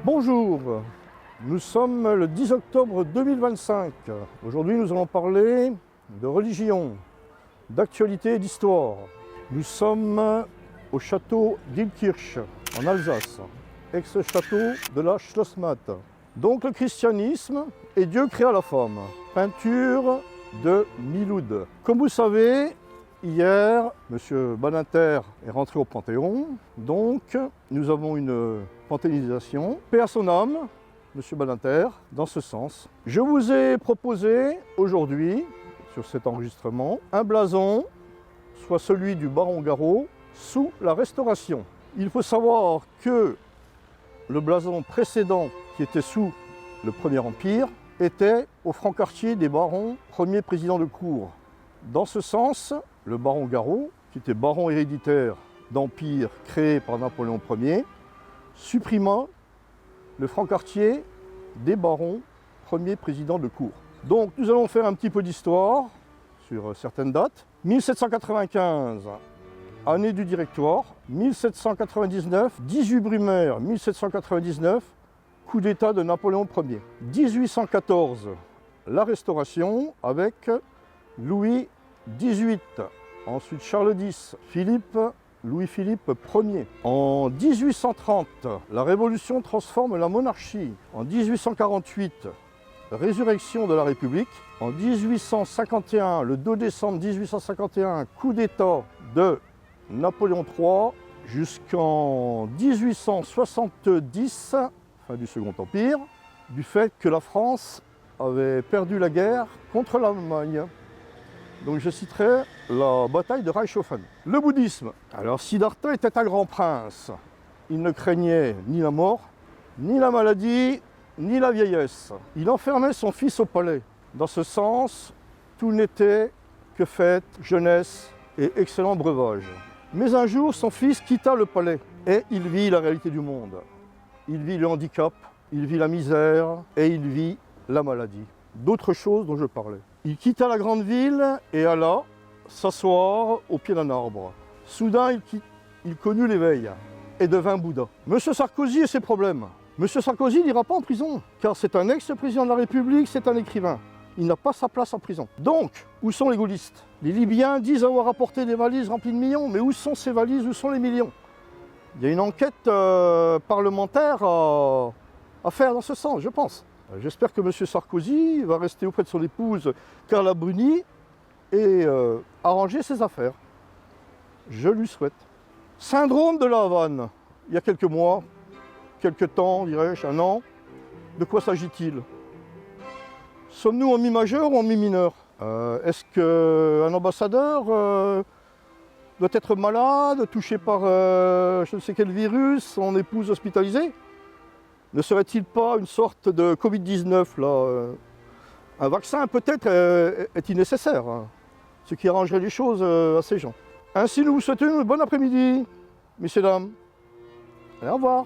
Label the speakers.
Speaker 1: Bonjour, nous sommes le 10 octobre 2025. Aujourd'hui, nous allons parler de religion, d'actualité et d'histoire. Nous sommes au château d'Illkirch, en Alsace, ex-château de la Schlossmatte. Donc le christianisme et Dieu créa la femme. Peinture de Miloud. Comme vous savez, hier, M. Badinter est rentré au Panthéon. Donc, nous avons une panthéonisation. Paix à son âme, M. Badinter, dans ce sens. Je vous ai proposé aujourd'hui, sur cet enregistrement, un blason, soit celui du baron Garreau, sous la Restauration. Il faut savoir que le blason précédent, qui était sous le Premier Empire, était au franc-quartier des barons, premier président de cour. Dans ce sens, le baron Garreau, qui était baron héréditaire d'empire créé par Napoléon Ier, supprima le franc-quartier des barons, premier président de cour. Donc nous allons faire un petit peu d'histoire sur certaines dates. 1795, année du Directoire. 1799, 18 Brumaire, 1799, coup d'État de Napoléon Ier. 1814, la Restauration avec Louis XVIII. Ensuite Charles X, Louis-Philippe Ier. En 1830, la Révolution transforme la monarchie. En 1848, résurrection de la République. En 1851, le 2 décembre 1851, coup d'État de Napoléon III jusqu'en 1870, fin du Second Empire, du fait que la France avait perdu la guerre contre l'Allemagne. Donc je citerai la bataille de Reichshoffen. Le bouddhisme. Alors Siddhartha était un grand prince. Il ne craignait ni la mort, ni la maladie, ni la vieillesse. Il enfermait son fils au palais. Dans ce sens, tout n'était que fête, jeunesse et excellent breuvage. Mais un jour, son fils quitta le palais et il vit la réalité du monde. Il vit le handicap, il vit la misère et il vit la maladie. D'autres choses dont je parlais. Il quitta la grande ville et alla s'asseoir au pied d'un arbre. Soudain, il connut l'éveil et devint Bouddha. Monsieur Sarkozy et ses problèmes. Monsieur Sarkozy n'ira pas en prison, car c'est un ex-président de la République, c'est un écrivain. Il n'a pas sa place en prison. Donc, où sont les gaullistes? Les Libyens disent avoir apporté des valises remplies de millions, mais où sont ces valises, où sont les millions? Il y a une enquête parlementaire à faire dans ce sens, je pense. J'espère que M. Sarkozy va rester auprès de son épouse Carla Bruni et arranger ses affaires. Je lui souhaite. Syndrome de la Havane, il y a quelques mois, quelques temps, dirais-je, un an. De quoi s'agit-il? Sommes-nous en mi majeur ou en mi mineur? Est-ce qu'un ambassadeur doit être malade, touché par je ne sais quel virus, son épouse hospitalisée? Ne serait-il pas une sorte de Covid-19 là? Un vaccin peut-être est-il nécessaire, hein, ce qui arrangerait les choses à ces gens. Ainsi, nous vous souhaitons une bonne après-midi, messieurs, dames. Allez, au revoir.